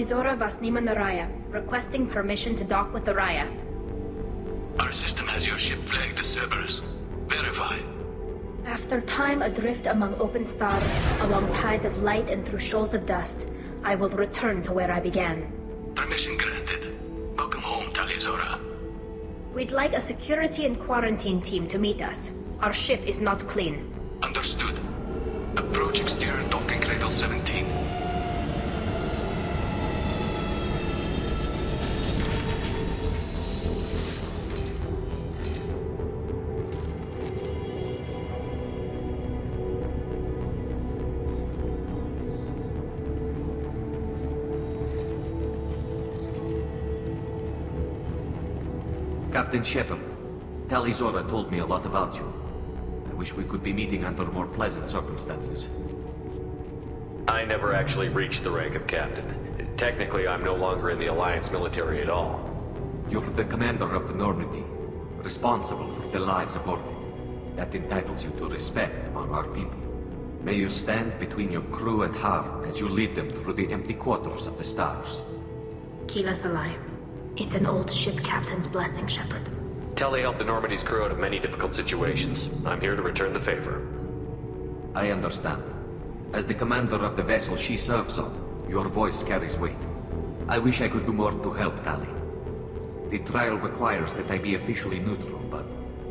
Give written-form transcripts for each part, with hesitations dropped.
Zora Vasnima Naraya, requesting permission to dock with the Raya. Our system has your ship flagged as Cerberus. Verify. After time adrift among open stars, along tides of light and through shoals of dust, I will return to where I began. Permission granted. Welcome home, Talizora. We'd like a security and quarantine team to meet us. Our ship is not clean. Understood. Approach exterior docking cradle 17. Captain Shepard, Talizora told me a lot about you. I wish we could be meeting under more pleasant circumstances. I never actually reached the rank of captain. Technically, I'm no longer in the Alliance military at all. You're the commander of the Normandy, responsible for the lives aborted. That entitles you to respect among our people. May you stand between your crew and harm as you lead them through the empty quarters of the stars. Kila Salai. It's an old ship captain's blessing, Shepard. Telly helped the Normandy's crew out of many difficult situations. I'm here to return the favor. I understand. As the commander of the vessel she serves on, your voice carries weight. I wish I could do more to help Tali. The trial requires that I be officially neutral, but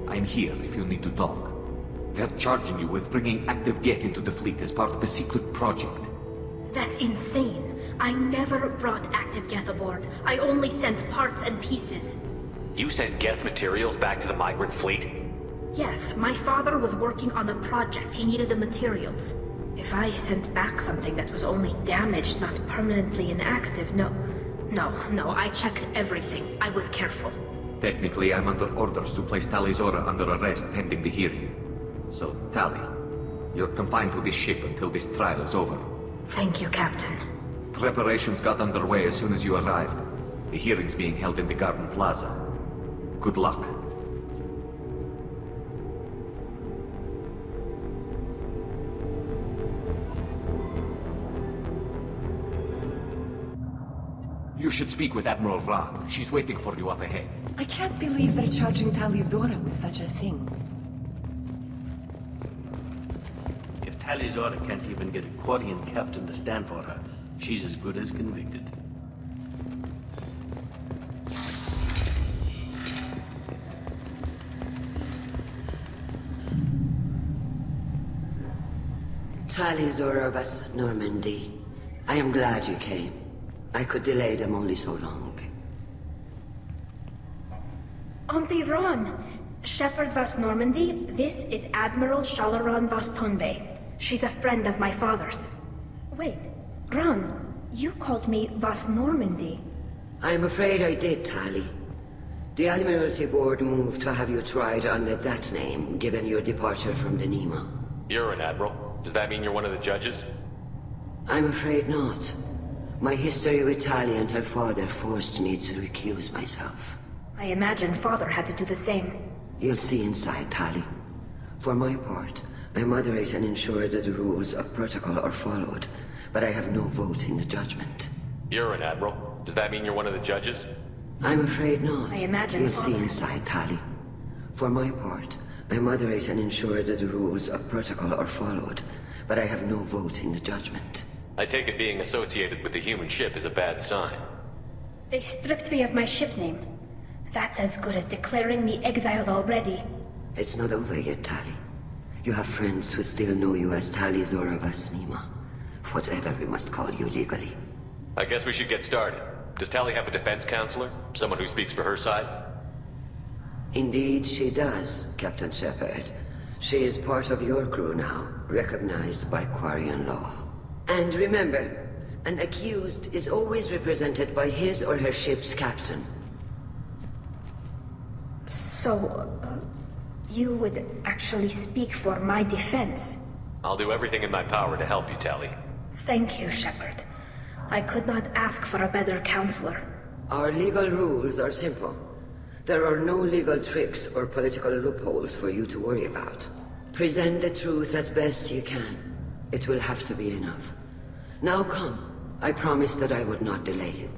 I'm here if you need to talk. They're charging you with bringing active Geth into the fleet as part of a secret project. That's insane. I never brought active Geth aboard. I only sent parts and pieces. You sent Geth materials back to the migrant fleet? Yes, my father was working on a project. He needed the materials. If I sent back something that was only damaged, not permanently inactive, no, I checked everything. I was careful. Technically, I'm under orders to place Talizora under arrest pending the hearing. So, Tali, you're confined to this ship until this trial is over. Thank you, Captain. Preparations got underway as soon as you arrived. The hearing's being held in the Garden Plaza. Good luck. You should speak with Admiral Wrag. She's waiting for you up ahead. I can't believe they're charging Talizora with such a thing. If Talizora can't even get a Quarian captain to stand for her, she's as good as convicted. Talizora vas Normandy. I am glad you came. I could delay them only so long. Auntie Ron! Shepard vas Normandy, this is Admiral Shalaron vas Tonbe. She's a friend of my father's. Wait, Ron, you called me vas Normandy. I'm afraid I did, Tali. The Admiralty Board moved to have you tried under that name, given your departure from the Nima. You're an admiral. Does that mean you're one of the judges? I'm afraid not. My history with Tali and her father forced me to recuse myself. I imagine father had to do the same. You'll see inside, Tali. For my part, I moderate and ensure that the rules of protocol are followed, but I have no vote in the judgment. You're an admiral. Does that mean you're one of the judges? I'm afraid not. I imagine You'll father. see inside, Tali. For my part, I moderate and ensure that the rules of protocol are followed, but I have no vote in the judgment. I take it being associated with the human ship is a bad sign. They stripped me of my ship name. That's as good as declaring me exiled already. It's not over yet, Tali. You have friends who still know you as Tali Zora Vasnima. Whatever we must call you legally. I guess we should get started. Does Tali have a defense counselor? Someone who speaks for her side? Indeed she does, Captain Shepard. She is part of your crew now, recognized by Quarian law. And remember, an accused is always represented by his or her ship's captain. So, you would actually speak for my defense? I'll do everything in my power to help you, Tali. Thank you, Shepard. I could not ask for a better counselor. Our legal rules are simple. There are no legal tricks or political loopholes for you to worry about. Present the truth as best you can. It will have to be enough. Now come. I promised that I would not delay you.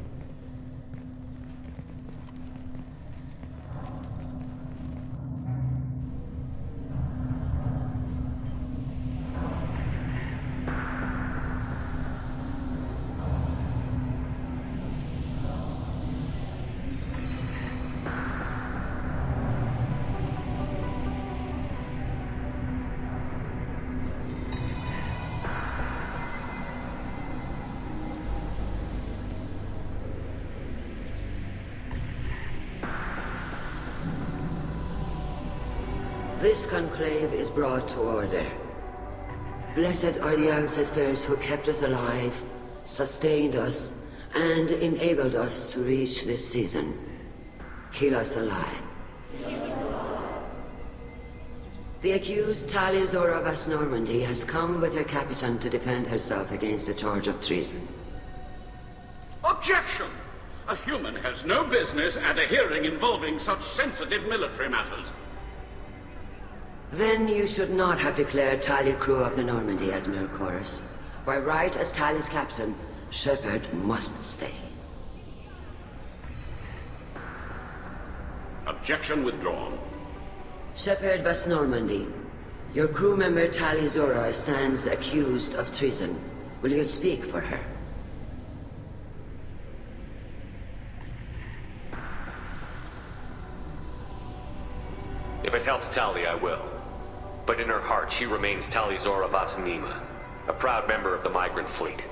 This conclave is brought to order. Blessed are the ancestors who kept us alive, sustained us, and enabled us to reach this season. Keep us alive. The accused Tali Zora Vas Normandy has come with her captain to defend herself against a charge of treason. Objection! A human has no business at a hearing involving such sensitive military matters. Then you should not have declared Tali crew of the Normandy, Admiral Chorus. By right as Tali's captain, Shepard must stay. Objection withdrawn. Shepard Vas Normandy, your crew member Tali Zora stands accused of treason. Will you speak for her? If it helps Tali, I will. But in her heart, she remains Tali Zora Vas Nima, a proud member of the migrant fleet.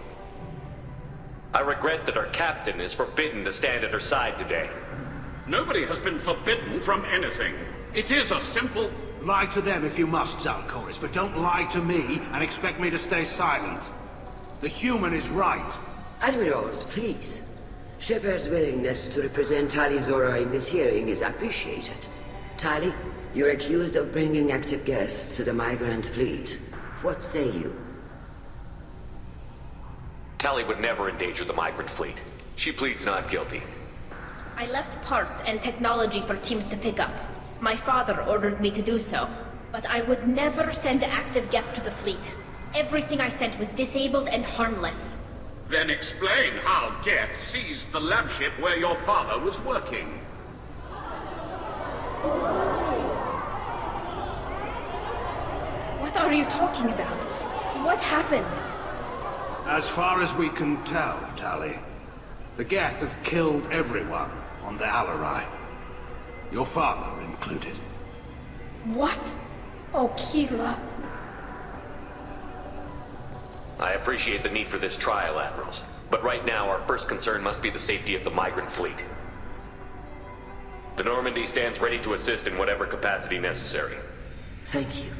I regret that our captain is forbidden to stand at her side today. Nobody has been forbidden from anything. It is a simple... Lie to them if you must, Zalcoris, but don't lie to me and expect me to stay silent. The human is right. Admirals, please. Shepard's willingness to represent Tali Zora in this hearing is appreciated. Tali, you're accused of bringing active guests to the migrant fleet. What say you? Tali would never endanger the migrant fleet. She pleads not guilty. I left parts and technology for teams to pick up. My father ordered me to do so, but I would never send active guests to the fleet. Everything I sent was disabled and harmless. Then explain how Geth seized the lab ship where your father was working. What are you talking about? What happened? As far as we can tell, Tali, the Geth have killed everyone on the Alarai. Your father included. What? Oh, Keela. I appreciate the need for this trial, Admirals. But right now, our first concern must be the safety of the migrant fleet. The Normandy stands ready to assist in whatever capacity necessary. Thank you.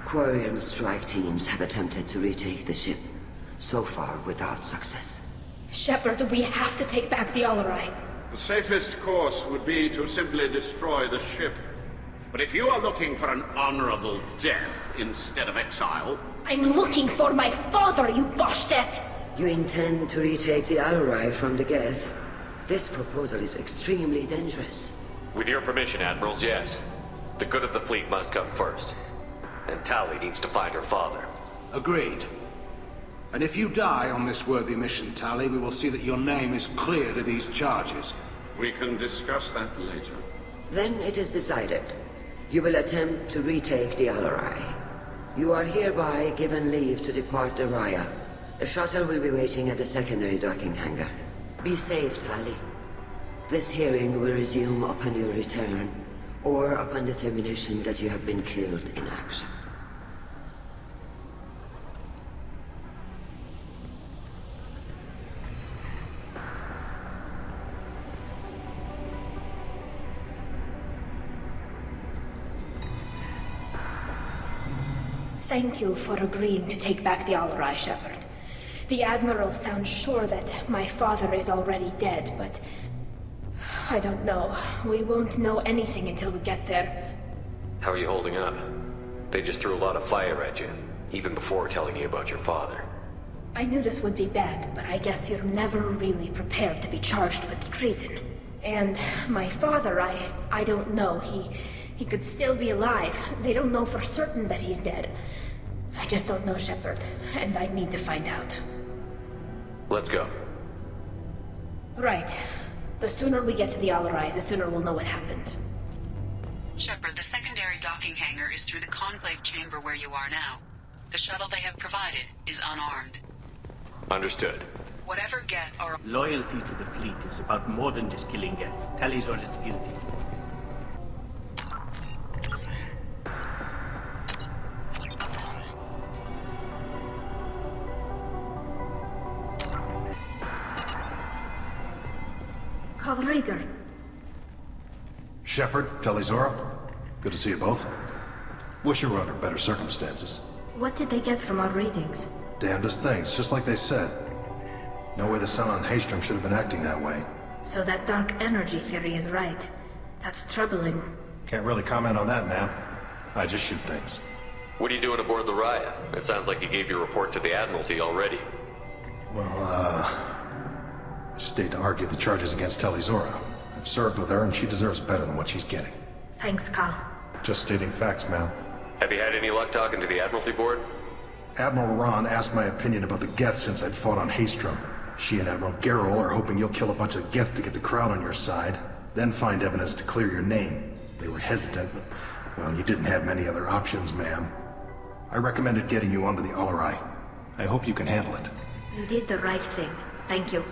Quarian strike teams have attempted to retake the ship, so far without success. Shepard, we have to take back the Alarai. The safest course would be to simply destroy the ship. But if you are looking for an honorable death instead of exile... I'm looking for my father, you Boshtet! You intend to retake the Alarai from the Geth? This proposal is extremely dangerous. With your permission, Admirals, yes. The good of the fleet must come first. And Tali needs to find her father. Agreed. And if you die on this worthy mission, Tali, we will see that your name is cleared of these charges. We can discuss that later. Then it is decided. You will attempt to retake the Alarai. You are hereby given leave to depart the Raya. A shuttle will be waiting at the secondary docking hangar. Be safe, Tali. This hearing will resume upon your return, or upon determination that you have been killed in action. Thank you for agreeing to take back the Alarai, Shepard. The Admiral sounds sure that my father is already dead, but... I don't know. We won't know anything until we get there. How are you holding up? They just threw a lot of fire at you, even before telling you about your father. I knew this would be bad, but I guess you're never really prepared to be charged with treason. And my father, I don't know. He could still be alive. They don't know for certain that he's dead. I just don't know, Shepard, and I need to find out. Let's go. Right. The sooner we get to the Alarai, the sooner we'll know what happened. Shepard, the secondary docking hangar is through the conclave chamber where you are now. The shuttle they have provided is unarmed. Understood. Whatever Geth or... Loyalty to the fleet is about more than just killing Geth. Talizor is guilty. Rieger. Shepard, Talizora, good to see you both. Wish you were under better circumstances. What did they get from our readings? Damnedest things, just like they said. No way the sun on Haystrom should have been acting that way. So that dark energy theory is right. That's troubling. Can't really comment on that, ma'am. I just shoot things. What are you doing aboard the Raya? It sounds like you gave your report to the Admiralty already. Well, I stayed to argue the charges against Talizora. I've served with her, and she deserves better than what she's getting. Thanks, Carl. Just stating facts, ma'am. Have you had any luck talking to the Admiralty board? Admiral Ron asked my opinion about the Geth since I'd fought on Haystrom. She and Admiral Garrel are hoping you'll kill a bunch of Geth to get the crowd on your side, then find evidence to clear your name. They were hesitant, but, well, you didn't have many other options, ma'am. I recommended getting you onto the Alarai. I hope you can handle it. You did the right thing. Thank you.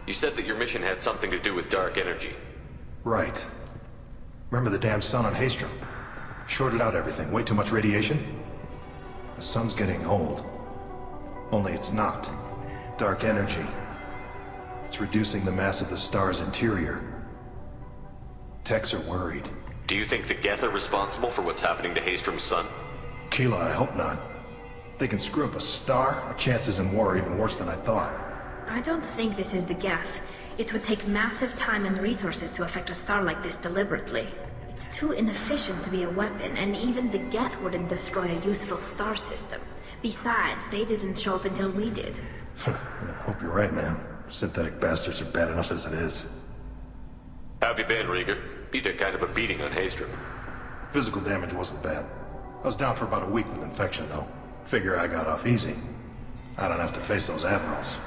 You said that your mission had something to do with dark energy. Right. Remember the damn sun on Haystrom? Shorted out everything. Way too much radiation? The sun's getting old. Only it's not. Dark energy. It's reducing the mass of the star's interior. Techs are worried. Do you think the Geth are responsible for what's happening to Haystrom's sun? Keela, I hope not. If they can screw up a star, our chances in war are even worse than I thought. I don't think this is the Geth. It would take massive time and resources to affect a star like this deliberately. It's too inefficient to be a weapon, and even the Geth wouldn't destroy a useful star system. Besides, they didn't show up until we did. I hope you're right, man. Synthetic bastards are bad enough as it is. How have you been, Rieger? You took kind of a beating on Haystrom. Physical damage wasn't bad. I was down for about a week with infection, though. Figure I got off easy. I don't have to face those admirals.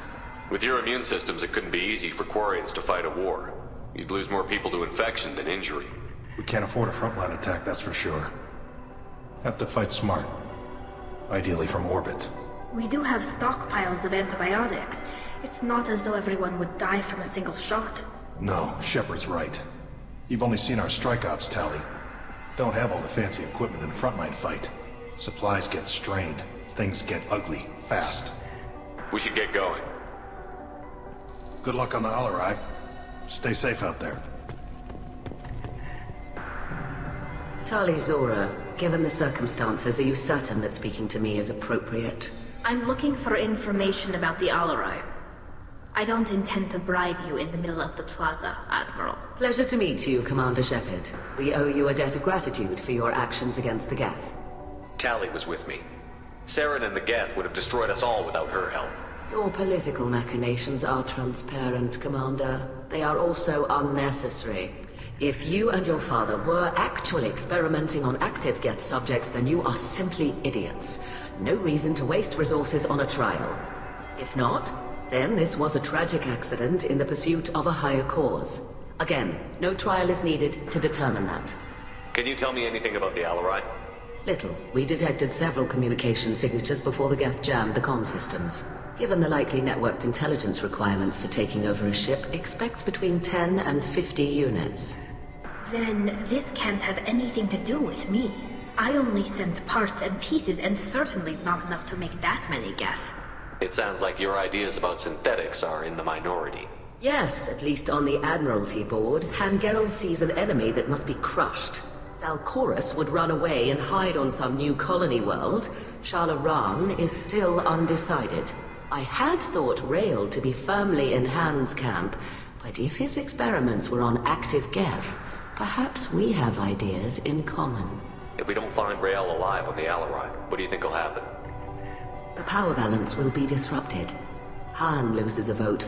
With your immune systems, it couldn't be easy for Quarians to fight a war. You'd lose more people to infection than injury. We can't afford a frontline attack, that's for sure. Have to fight smart. Ideally from orbit. We do have stockpiles of antibiotics. It's not as though everyone would die from a single shot. No, Shepard's right. You've only seen our strikeouts, Tally. Don't have all the fancy equipment in a frontline fight. Supplies get strained. Things get ugly, fast. We should get going. Good luck on the Alarai. Stay safe out there. Talizora, given the circumstances, are you certain that speaking to me is appropriate? I'm looking for information about the Alarai. I don't intend to bribe you in the middle of the plaza, Admiral. Pleasure to meet you, Commander Shepard. We owe you a debt of gratitude for your actions against the Geth. Tally was with me. Saren and the Geth would have destroyed us all without her help. Your political machinations are transparent, Commander. They are also unnecessary. If you and your father were actually experimenting on active Geth subjects, then you are simply idiots. No reason to waste resources on a trial. If not, then this was a tragic accident in the pursuit of a higher cause. Again, no trial is needed to determine that. Can you tell me anything about the Alarai? Little. We detected several communication signatures before the Geth jammed the comm systems. Given the likely networked intelligence requirements for taking over a ship, expect between 10 and 50 units. Then this can't have anything to do with me. I only sent parts and pieces, and certainly not enough to make that many Geth. It sounds like your ideas about synthetics are in the minority. Yes, at least on the Admiralty board, Han Gerrel sees an enemy that must be crushed. Alcorus would run away and hide on some new colony world, Shalaran is still undecided. I had thought Rael to be firmly in Han's camp, but if his experiments were on active Geth, perhaps we have ideas in common. If we don't find Rael alive on the Alarai, what do you think will happen? The power balance will be disrupted. Han loses a vote